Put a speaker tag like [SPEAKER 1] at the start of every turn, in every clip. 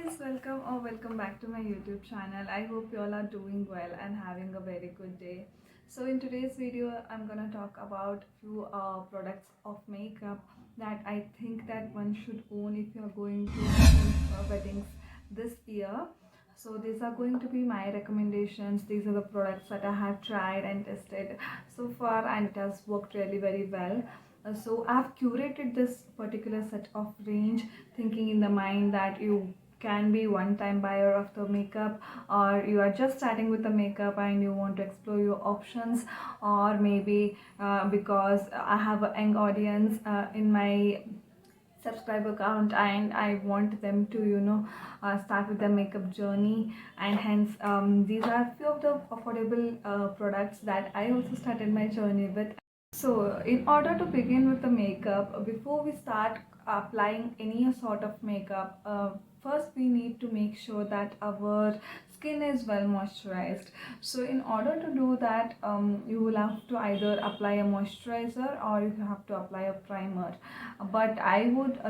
[SPEAKER 1] guys, welcome back to my YouTube channel. I hope you all are doing well and having a very good day. So in today's video I'm gonna talk about few products of makeup that I think that one should own if you're going to weddings this year. So these are going to be my recommendations. These are the products that I have tried and tested so far, and it has worked really very well. So I've curated this particular set of range thinking in the mind that you can be one time buyer of the makeup, or you are just starting with the makeup and you want to explore your options, or maybe because I have a young audience in my subscriber count and I want them to start with the makeup journey, and hence these are few of the affordable products that I also started my journey with. So, in order to begin with the makeup, before we start applying any sort of makeup, first we need to make sure that our skin is well moisturized. So, in order to do that, you will have to either apply a moisturizer or you have to apply a primer. But I would,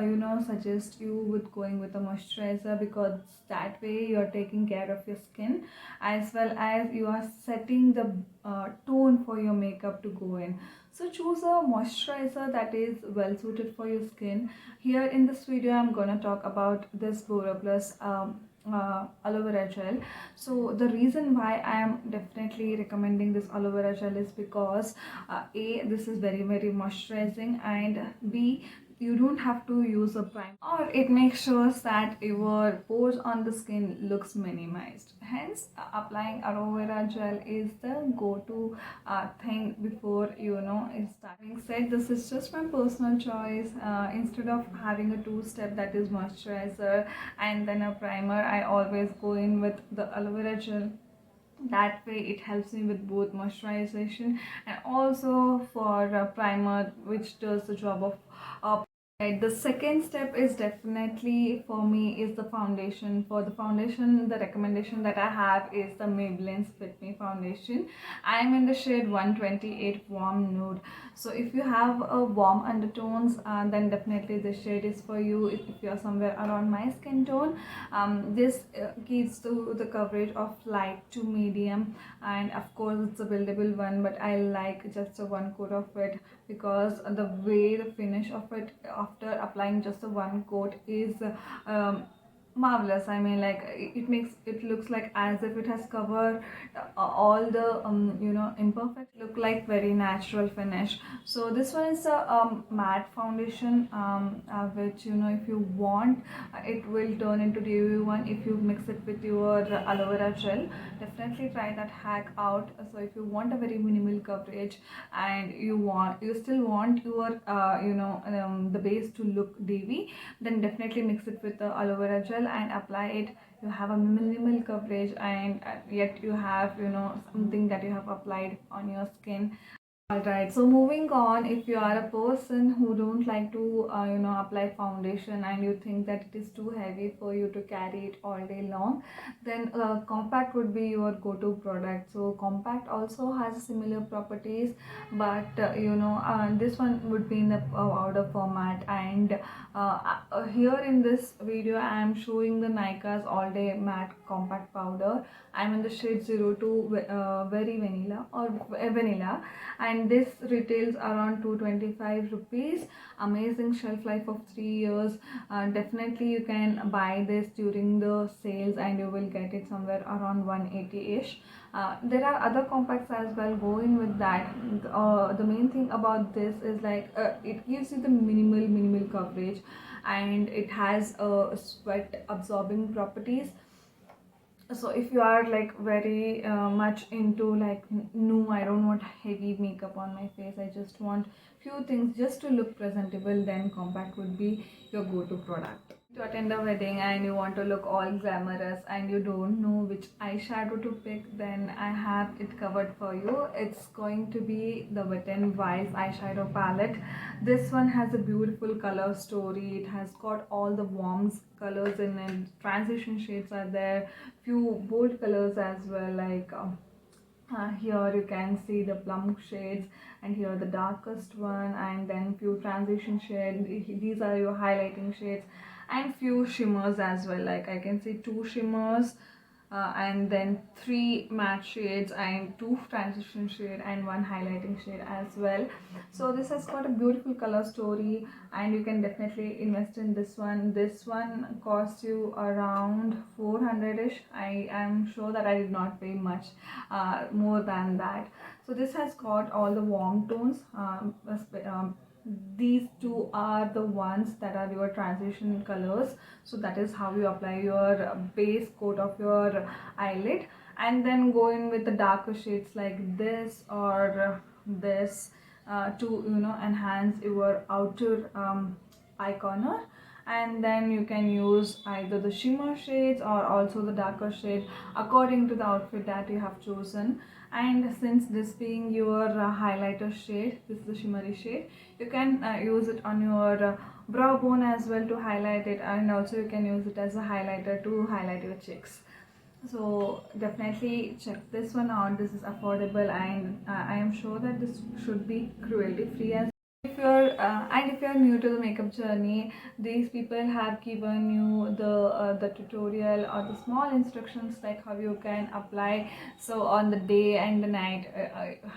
[SPEAKER 1] suggest you with going with a moisturizer, because that way you are taking care of your skin as well as you are setting the tone for your makeup to go in. So choose a moisturizer that is well suited for your skin. Here in this video I'm gonna talk about this BoraPlus aloe vera gel. So the reason why I am definitely recommending this aloe vera gel is because a, this is very moisturizing, and b, you don't have to use a primer, or it makes sure that your pores on the skin looks minimized. Hence applying aloe vera gel is the go-to thing before is starting. Said, this is just my personal choice. Instead of having a two-step, that is moisturizer and then a primer, I always go in with the aloe vera gel. That way it helps me with both moisturization and also for a primer, which does the job of right. The second step is definitely for me is the foundation. For the foundation, the recommendation that I have is the Maybelline's Fit Me foundation. I am in the shade 128 warm nude. So if you have a warm undertones, then definitely this shade is for you. If you are somewhere around my skin tone, this gives the coverage of light to medium, and of course it's a buildable one, but I like just a one coat of it, because the way the finish of it after applying just the one coat is marvelous. I mean, like, it makes it looks like as if it has covered all the imperfect, look like very natural finish. So this one is a matte foundation, which if you want, it will turn into dewy one if you mix it with your aloe vera gel. Definitely try that hack out. So if you want a very minimal coverage and you still want your the base to look dewy, then definitely mix it with the aloe vera gel and apply it. You have a minimal coverage, and yet you have something that you have applied on your skin. Alright, so moving on, if you are a person who don't like to apply foundation and you think that it is too heavy for you to carry it all day long, then compact would be your go-to product. So compact also has similar properties, but this one would be in the powder format. And here in this video I am showing the Nykaa's all day matte compact powder. I'm in the shade 02 very vanilla, or vanilla, and this retails around 225 rupees. Amazing shelf life of 3 years. Definitely you can buy this during the sales and you will get it somewhere around 180ish. There are other compacts as well going with that. The main thing about this is like it gives you the minimal coverage, and it has sweat absorbing properties. So if you are like very much into like, no, I don't want heavy makeup on my face, I just want few things just to look presentable, then compact would be your go-to product. To attend a wedding and you want to look all glamorous and you don't know which eyeshadow to pick, then I have it covered for you. It's going to be the Wet n Wild eyeshadow palette. This one has a beautiful color story. It has got all the warm colors in it. Transition shades are there, few bold colors as well, like here you can see the plum shades, and here the darkest one, and then few transition shades. These are your highlighting shades. and few shimmers as well. Like I can see two shimmers, and then three matte shades and two transition shade and one highlighting shade as well. So this has got a beautiful color story, and you can definitely invest in this one. This one costs you around 400ish. I am sure that I did not pay much more than that. So this has got all the warm tones. These two are the ones that are your transition colors. So that is how you apply your base coat of your eyelid, and then go in with the darker shades like this or this to enhance your outer eye corner. And then you can use either the shimmer shades or also the darker shade according to the outfit that you have chosen. And since this being your highlighter shade, this is the shimmery shade, you can use it on your brow bone as well to highlight it, and also you can use it as a highlighter to highlight your cheeks. So definitely check this one out. This is affordable, and I am sure that this should be cruelty free as. If you're new to the makeup journey, these people have given you the tutorial or the small instructions like how you can apply. So on the day and the night,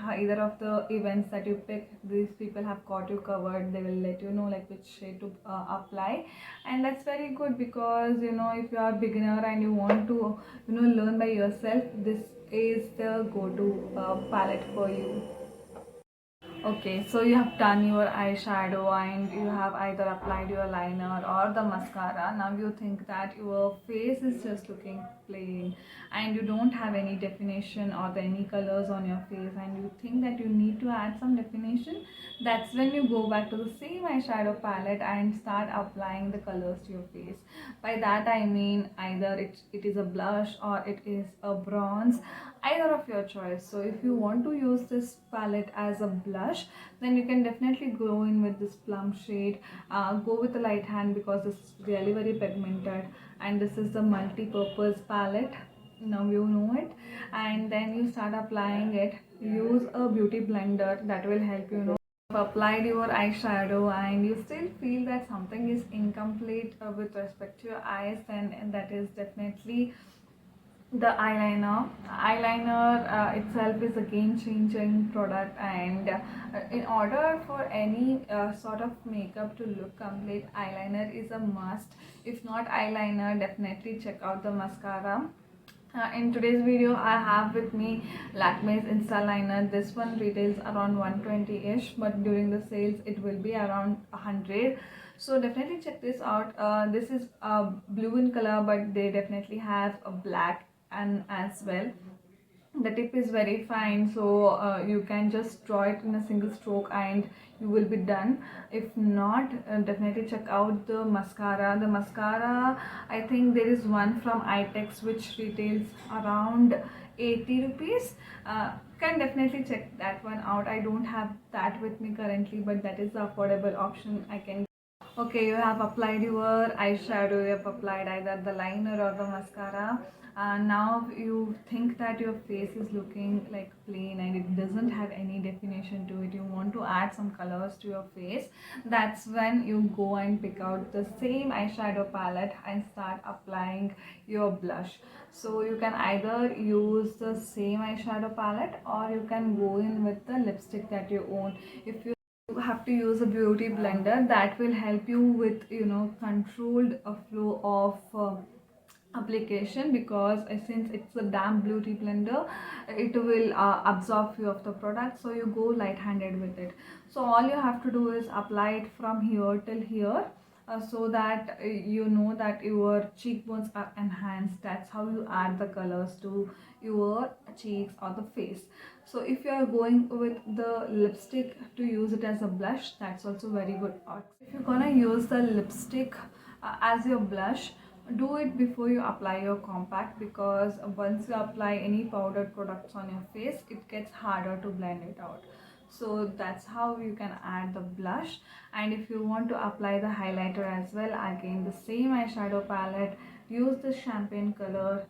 [SPEAKER 1] either of the events that you pick, these people have got you covered. They will let you know like which shade to apply, and that's very good because if you are beginner and you want to learn by yourself, this is the go-to palette for you. Okay, so you have done your eyeshadow and you have either applied your liner or the mascara. Now you think that your face is just looking plain and you don't have any definition or any colors on your face, and you think that you need to add some definition. That's when you go back to the same eyeshadow palette and start applying the colors to your face. By that I mean either it is a blush or it is a bronze, either of your choice. So if you want to use this palette as a blush, then you can definitely go in with this plum shade. Go with the light hand because this is really very pigmented, and this is the multi-purpose palette. Now you know it, and then you start applying it. Use a beauty blender that will help you know applied your eyeshadow and you still feel that something is incomplete with respect to your eyes, then that is definitely the eyeliner itself is a game changing product, and in order for any sort of makeup to look complete, eyeliner is a must. If not eyeliner, definitely check out the mascara. In today's video I have with me Lakme's Insta Liner. This one retails around 120ish, but during the sales it will be around 100. So definitely check this out. This is blue in color, but they definitely have a black and as well. The tip is very fine, so you can just draw it in a single stroke and you will be done. If not, definitely check out the mascara. I think there is one from ITEX which retails around 80 rupees. Can definitely check that one out. I don't have that with me currently, but that is the affordable option I can. Okay, you have applied your eyeshadow, you have applied either the liner or the mascara. Now you think that your face is looking like plain and it doesn't have any definition to it. You want to add some colors to your face. That's when you go and pick out the same eyeshadow palette and start applying your blush. So you can either use the same eyeshadow palette or you can go in with the lipstick that you own. If you have to use a beauty blender, that will help you with controlled flow of application, because since it's a damp beauty blender, it will absorb few of the product, so you go light handed with it. So all you have to do is apply it from here till here, so that you know that your cheekbones are enhanced. That's how you add the colors to your cheeks or the face. So if you are going with the lipstick to use it as a blush, that's also very good. If you're gonna use the lipstick as your blush, do it before you apply your compact, because once you apply any powdered products on your face, it gets harder to blend it out. So that's how you can add the blush. And if you want to apply the highlighter as well, again the same eyeshadow palette, use the champagne color,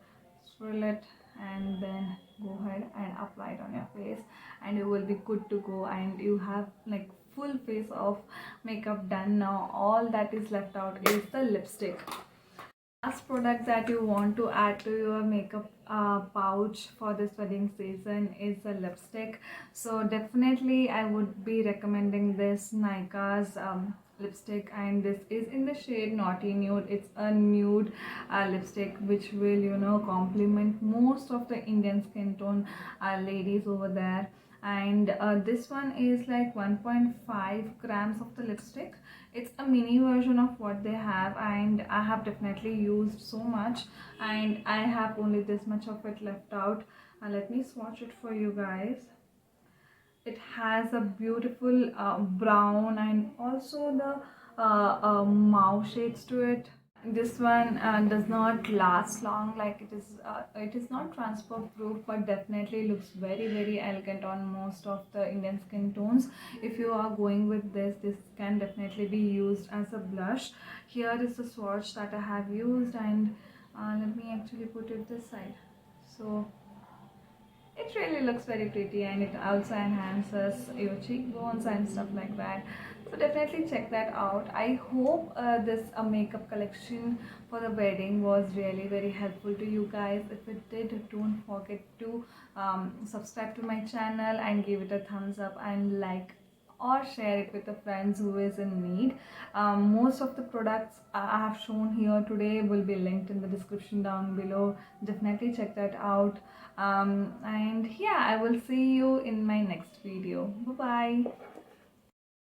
[SPEAKER 1] swirl it, and then go ahead and apply it on your face, and you will be good to go, and you have like full face of makeup done. Now all that is left out is the lipstick. Last product that you want to add to your makeup pouch for this wedding season is a lipstick. So definitely I would be recommending this Nykaa's lipstick, and this is in the shade Naughty Nude. It's a nude lipstick which will, you know, complement most of the Indian skin tone ladies over there. And this one is like 1.5 grams of the lipstick. It's a mini version of what they have, and I have definitely used so much, and I have only this much of it left out. Let me swatch it for you guys. It has a beautiful brown and also the mauve shades to it. This one does not last long, like it is not transfer proof, but definitely looks very elegant on most of the Indian skin tones. If you are going with this can definitely be used as a blush. Here is the swatch that I have used, and let me actually put it this side. So it really looks very pretty, and it also enhances your cheekbones and stuff like that. So definitely check that out. I hope this makeup collection for the wedding was really very helpful to you guys. If it did, don't forget to subscribe to my channel and give it a thumbs up and like or share it with a friend who is in need. Most of the products I have shown here today will be linked in the description down below. Definitely check that out. And yeah, I will see you in my next video. Bye bye.